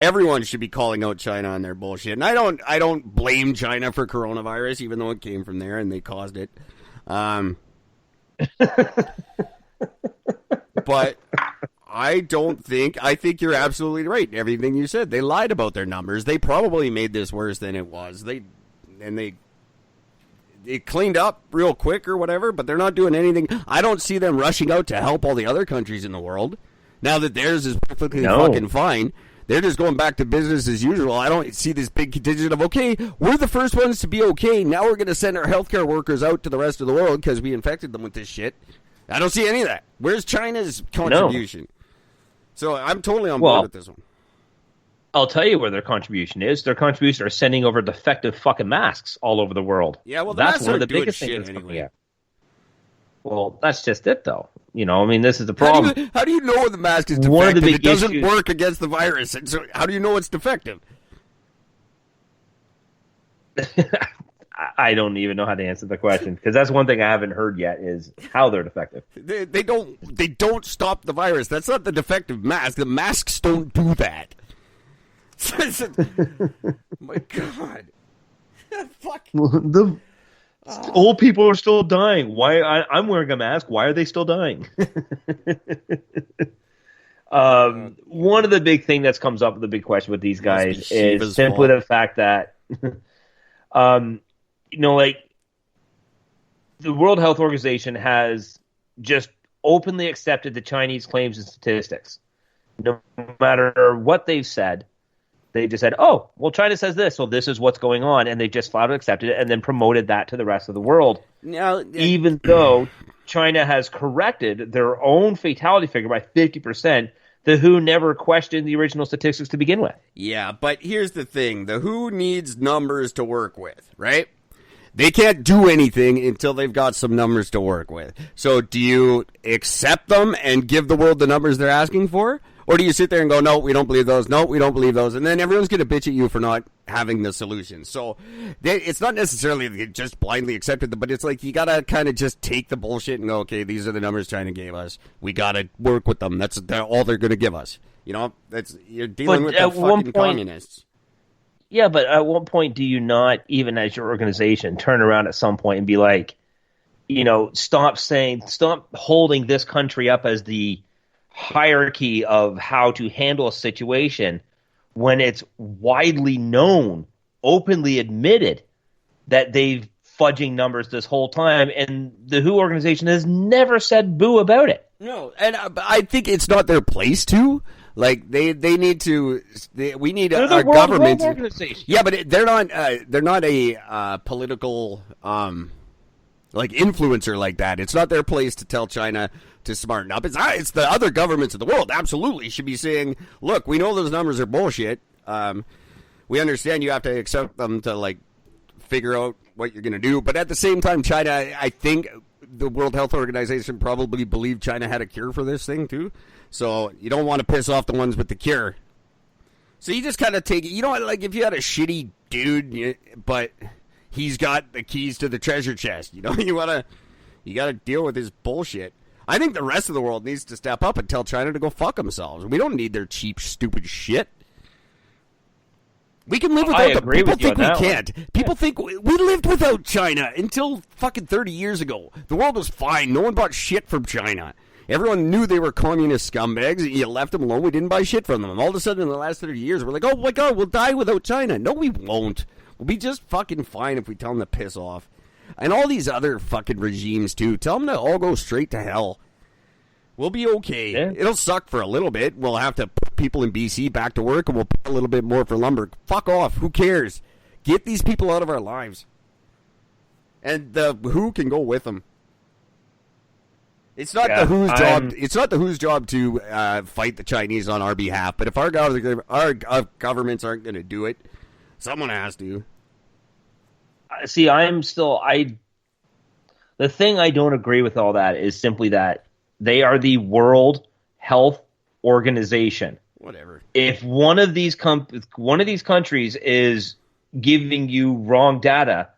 Everyone should be calling out China on their bullshit. And I don't blame China for coronavirus, even though it came from there and they caused it. But I think you're absolutely right. Everything you said. They lied about their numbers. They probably made this worse than it was. They cleaned up real quick or whatever, but they're not doing anything. I don't see them rushing out to help all the other countries in the world. Now that theirs is perfectly fucking fine. They're just going back to business as usual. I don't see this big contingent of, okay, we're the first ones to be okay. Now we're going to send our healthcare workers out to the rest of the world because we infected them with this shit. I don't see any of that. Where's China's contribution? No. So I'm totally on board with this one. I'll tell you where their contribution is. Their contribution are sending over defective fucking masks all over the world. Yeah, well, that's one of the biggest things anyway. Well, that's just it, though. You know, I mean, this is the problem. How do you know the mask is defective? One of the big it doesn't work against the virus. And so how do you know it's defective? I don't even know how to answer the question because that's one thing I haven't heard yet is how they're defective. They don't stop the virus. That's not the defective mask. The masks don't do that. My God. Fuck. Old people are still dying. Why? I'm wearing a mask. Why are they still dying? One of the big thing that comes up, the big question with these guys is simply the fact that, like the World Health Organization has just openly accepted the Chinese claims and statistics. No matter what they've said, they just said, oh, well, China says this, so this is what's going on. And they just flat out accepted it and then promoted that to the rest of the world. Now, even though China has corrected their own fatality figure by 50%, the WHO never questioned the original statistics to begin with. Yeah, but here's the thing. The WHO needs numbers to work with, right? They can't do anything until they've got some numbers to work with. So do you accept them and give the world the numbers they're asking for? Or do you sit there and go, no, we don't believe those. No, we don't believe those. And then everyone's going to bitch at you for not having the solution. So it's not necessarily just blindly accepted, but it's like you got to kind of just take the bullshit and go, okay, these are the numbers China gave us. We got to work with them. That's all they're going to give us. You know, you're dealing with the fucking communists. Yeah, but at what point do you not, even as your organization, turn around at some point and be like, stop holding this country up as the hierarchy of how to handle a situation when it's widely known, openly admitted that they've fudging numbers this whole time, and the WHO organization has never said boo about it. No, and I think it's not their place to. Like they need to. We need our government. Yeah, but they're not a political like influencer like that. It's not their place to tell China to smarten up. It's the other governments of the world absolutely should be saying, look, we know those numbers are bullshit. We understand you have to accept them to like figure out what you're going to do. But at the same time, China, I think the World Health Organization probably believed China had a cure for this thing too. So you don't want to piss off the ones with the cure. So you just kind of take it. You know what? Like if you had a shitty dude, but he's got the keys to the treasure chest, you got to deal with his bullshit. I think the rest of the world needs to step up and tell China to go fuck themselves. We don't need their cheap, stupid shit. We can live without them. People think we can't. People think we lived without China until fucking 30 years ago. The world was fine. No one bought shit from China. Everyone knew they were communist scumbags. You left them alone. We didn't buy shit from them. All of a sudden, in the last 30 years, we're like, oh my God, we'll die without China. No, we won't. We'll be just fucking fine if we tell them to piss off. And all these other fucking regimes, too. Tell them to all go straight to hell. We'll be okay. Yeah. It'll suck for a little bit. We'll have to put people in BC back to work, and we'll pay a little bit more for lumber. Fuck off. Who cares? Get these people out of our lives. And the WHO can go with them. It's not the WHO's job. It's not the WHO's job to fight the Chinese on our behalf. But if our governments aren't going to do it, someone has to. See, the thing I don't agree with all that is simply that they are the World Health Organization. Whatever. If one of these countries is giving you wrong data,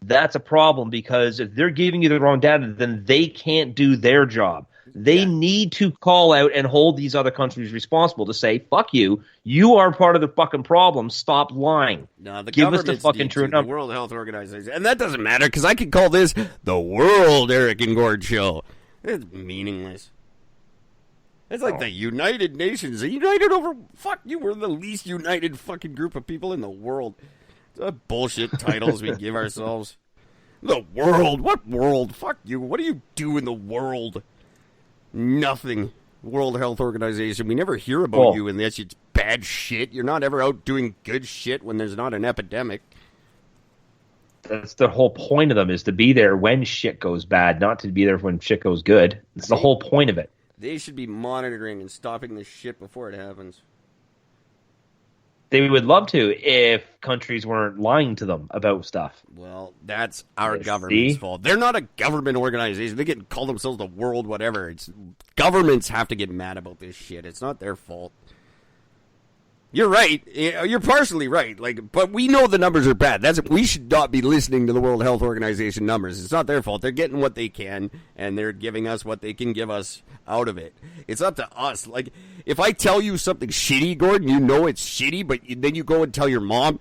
that's a problem, because if they're giving you the wrong data, then they can't do their job. They need to call out and hold these other countries responsible to say, fuck you, you are part of the fucking problem, stop lying. No, the Give us the fucking true number. The World Health Organization. And that doesn't matter, because I could call this the World Eric and Gord Show. It's meaningless. It's like the United Nations. United over... Fuck, you were the least united fucking group of people in the world. It's bullshit titles we give ourselves. The world? What world? Fuck you. What do you do in the world? Nothing. World Health Organization. We never hear about you unless it's bad shit. You're not ever out doing good shit when there's not an epidemic. That's the whole point of them, is to be there when shit goes bad, not to be there when shit goes good. It's the whole point of it. They should be monitoring and stopping this shit before it happens. They would love to if countries weren't lying to them about stuff. Well, that's our government's fault. They're not a government organization. They can call themselves the world whatever. It's governments have to get mad about this shit. It's not their fault. You're right. You're partially right. But we know the numbers are bad. We should not be listening to the World Health Organization numbers. It's not their fault. They're getting what they can, and they're giving us what they can give us out of it. It's up to us. Like, if I tell you something shitty, Gordon, you know it's shitty, but then you go and tell your mom,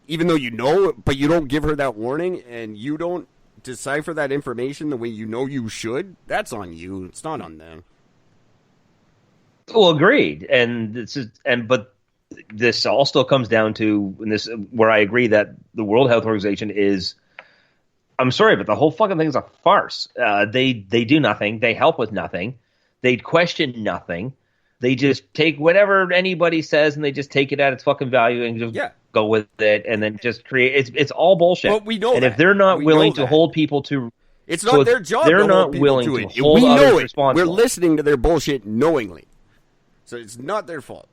even though you know, but you don't give her that warning, and you don't decipher that information the way you know you should, that's on you. It's not on them. Well, agreed, but this all still comes down to where I agree that the World Health Organization is. I'm sorry, but the whole fucking thing is a farce. They do nothing. They help with nothing. They question nothing. They just take whatever anybody says and they just take it at its fucking value and just go with it, and then just create. It's all bullshit. But we know and that. If they're not willing to hold people to. It's not their job. They're to not hold willing to to it. hold we know others it. responsible. We're listening to their bullshit knowingly. So it's not their fault.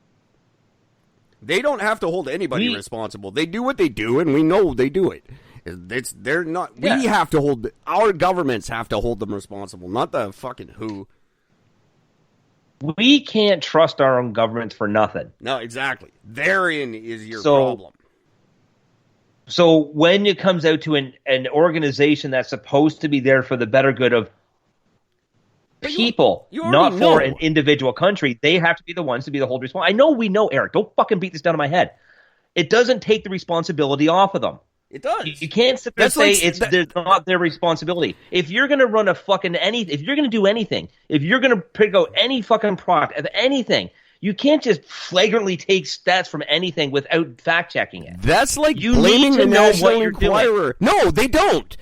They don't have to hold anybody responsible. They do what they do, and we know they do it. They're not. Yeah. We have to hold. Our governments have to hold them responsible, not the fucking WHO. We can't trust our own governments for nothing. No, exactly. Therein is your problem. So when it comes out to an organization that's supposed to be there for the better good of people, not for an individual country, they have to be the ones to be the whole responsibility. I know we know, Eric. Don't fucking beat this down in my head. It doesn't take the responsibility off of them. It does. You can't sit there and say it's not their responsibility. If you're going to run a fucking if you're going to do anything, if you're going to pick out any fucking product of anything, you can't just flagrantly take stats from anything without fact checking it. That's like blaming the National Enquirer. No, they don't.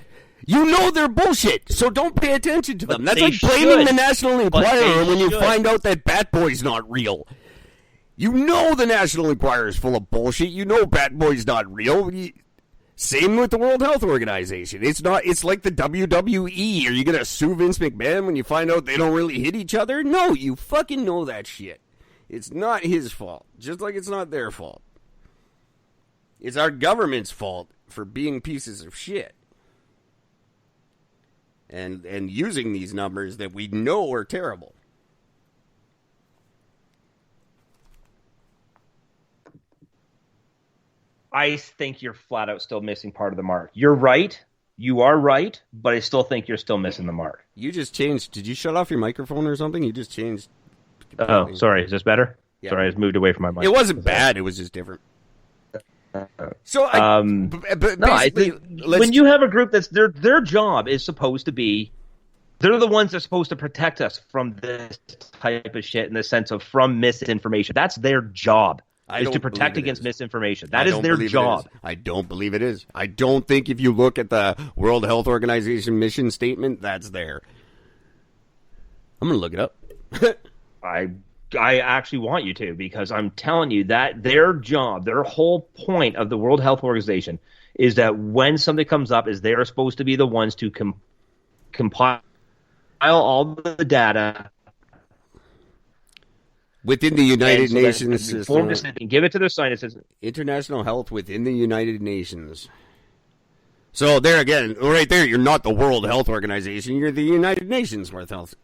You know they're bullshit, so don't pay attention to them. That's like blaming the National Enquirer when you find out that Bat Boy's not real. You know the National Enquirer is full of bullshit. You know Bat Boy's not real. Same with the World Health Organization. It's not. It's like the WWE. Are you going to sue Vince McMahon when you find out they don't really hit each other? No, you fucking know that shit. It's not his fault, just like it's not their fault. It's our government's fault for being pieces of shit. And using these numbers that we know are terrible. I think you're flat out still missing part of the mark. You're right. You are right, but I still think you're still missing the mark. You just changed. Did you shut off your microphone or something? You just changed. Oh, sorry. Is this better? Yeah. Sorry, I just moved away from my mic. It wasn't bad. It was just different. So, I think when you have a group that's their job is supposed to be, they're the ones that are supposed to protect us from this type of shit in the sense of from misinformation. That's their job. Is to protect against misinformation. That is their job. I don't believe it is. I don't think if you look at the World Health Organization mission statement, that's there. I'm going to look it up. I actually want you to, because I'm telling you that their job, their whole point of the World Health Organization is that when something comes up, is they are supposed to be the ones to compile all the data within the United Nations system. Give it to their scientists. International health within the United Nations. So there again, right there, you're not the World Health Organization. You're the United Nations World Health.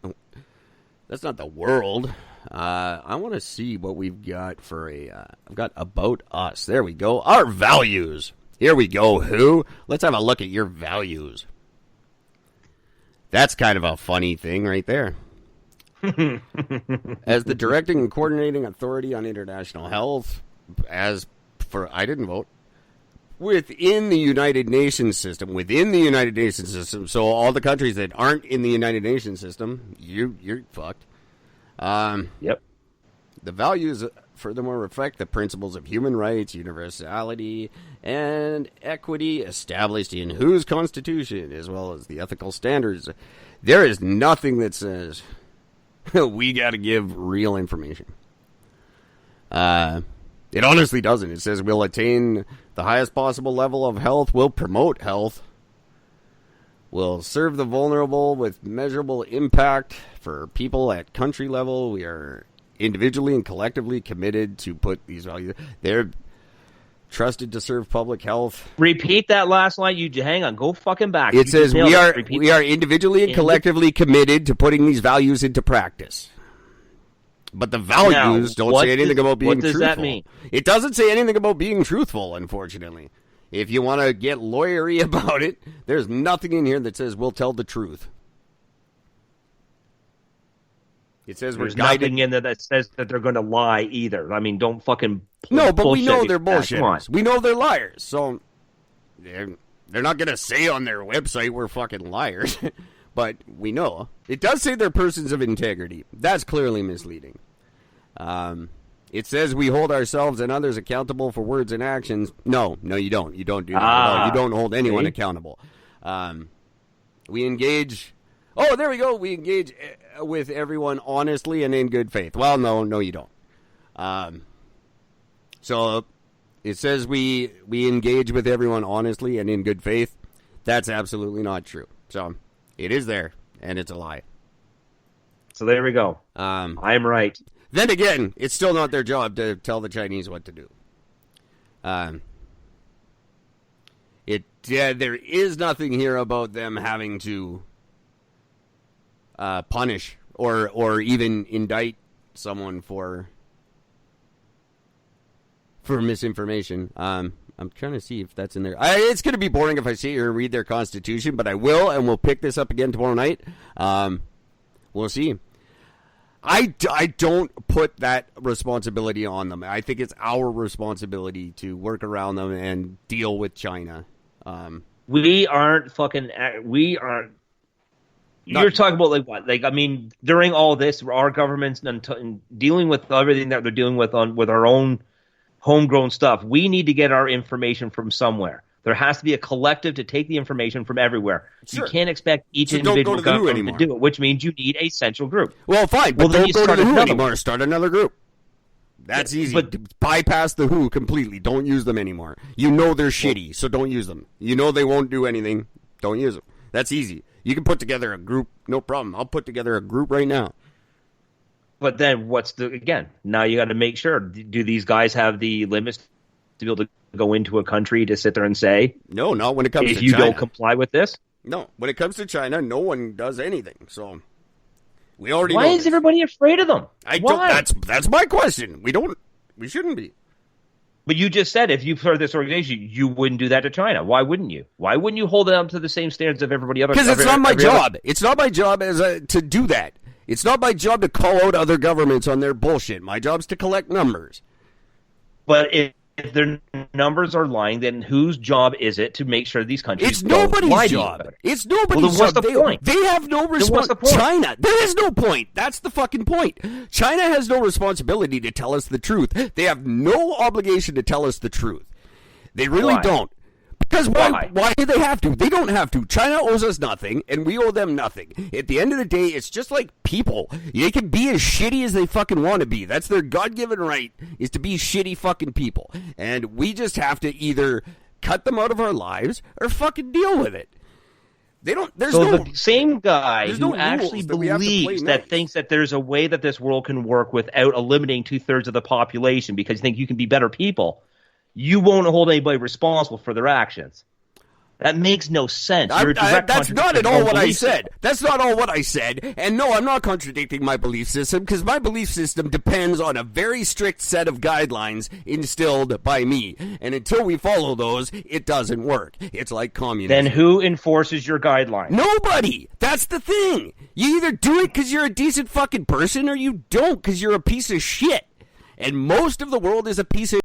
That's not the world. I want to see what we've got for I've got about us. There we go. Our values. Here we go. Let's have a look at your values. That's kind of a funny thing right there. As the directing and coordinating authority on international health, I didn't vote, within the United Nations system, so all the countries that aren't in the United Nations system, you're fucked. Yep. The values furthermore reflect the principles of human rights, universality, and equity established in WHO's constitution, as well as the ethical standards. There is nothing that says we got to give real information. It honestly doesn't. It says we'll attain the highest possible level of health, will promote health, will serve the vulnerable with measurable impact for people at country level. We are individually and collectively committed to put these values. They're trusted to serve public health. Repeat that last line. You hang on. Go fucking back. It says we are individually and collectively committed to putting these values into practice. But the values don't say anything about being truthful. What does that mean? It doesn't say anything about being truthful, unfortunately. If you want to get lawyery about it, there's nothing in here that says we'll tell the truth. It says there's nothing in there that says that they're going to lie either. I mean, don't fucking no, but we know they're bullshitters. We know they're liars. So they're not going to say on their website we're fucking liars. But we know. It does say they're persons of integrity. That's clearly misleading. It says we hold ourselves and others accountable for words and actions. No, you don't. You don't do that. You don't hold anyone accountable. We engage... Oh, there we go. We engage with everyone honestly and in good faith. Well, no, you don't. So it says we engage with everyone honestly and in good faith. That's absolutely not true. So... it is there, and it's a lie. So there we go. I'm right. Then again, it's still not their job to tell the Chinese what to do. There is nothing here about them having to punish or even indict someone for misinformation. I'm trying to see if that's in there. It's going to be boring if I sit here and read their constitution, but I will, and we'll pick this up again tomorrow night. We'll see. I don't put that responsibility on them. I think it's our responsibility to work around them and deal with China. We aren't. You're talking about like what? Like, I mean, during all this, our government's dealing with everything that they're dealing with with our own homegrown stuff. We need to get our information from somewhere. There has to be a collective to take the information from everywhere. Sure. You can't expect each individual government to do it, which means you need a central group. Well, fine, but don't go to the WHO anymore. Start another group. That's easy. But bypass the WHO completely. Don't use them anymore. You know they're shitty, so don't use them. You know they won't do anything. Don't use them. That's easy. You can put together a group, no problem. I'll put together a group right now. But then now you got to make sure, do these guys have the limits to be able to go into a country to sit there and say, no, not when it comes to China. If you don't comply with this? No, when it comes to China, no one does anything. So we already know. Why is everybody afraid of them? That's my question. We shouldn't be. But you just said if you heard this organization, you wouldn't do that to China. Why wouldn't you? Why wouldn't you hold them to the same standards of everybody else? Because it's not my job. It's not my job to do that. It's not my job to call out other governments on their bullshit. My job's to collect numbers. But if their numbers are lying, then whose job is it to make sure these countries It's nobody's job. It's nobody's job. What's the point? They have no responsibility. China. There is no point. That's the fucking point. China has no responsibility to tell us the truth. They have no obligation to tell us the truth. They really don't. Because why do they have to? They don't have to. China owes us nothing, and we owe them nothing. At the end of the day, it's just like people. They can be as shitty as they fucking want to be. That's their God-given right, is to be shitty fucking people. And we just have to either cut them out of our lives or fucking deal with it. The same guy who actually believes thinks that there's a way that this world can work without eliminating 2/3 of the population because you think you can be better people. You won't hold anybody responsible for their actions. That makes no sense. That's not at all what I said. That's not all what I said. And no, I'm not contradicting my belief system, because my belief system depends on a very strict set of guidelines instilled by me. And until we follow those, it doesn't work. It's like communism. Then who enforces your guidelines? Nobody. That's the thing. You either do it because you're a decent fucking person, or you don't because you're a piece of shit. And most of the world is a piece of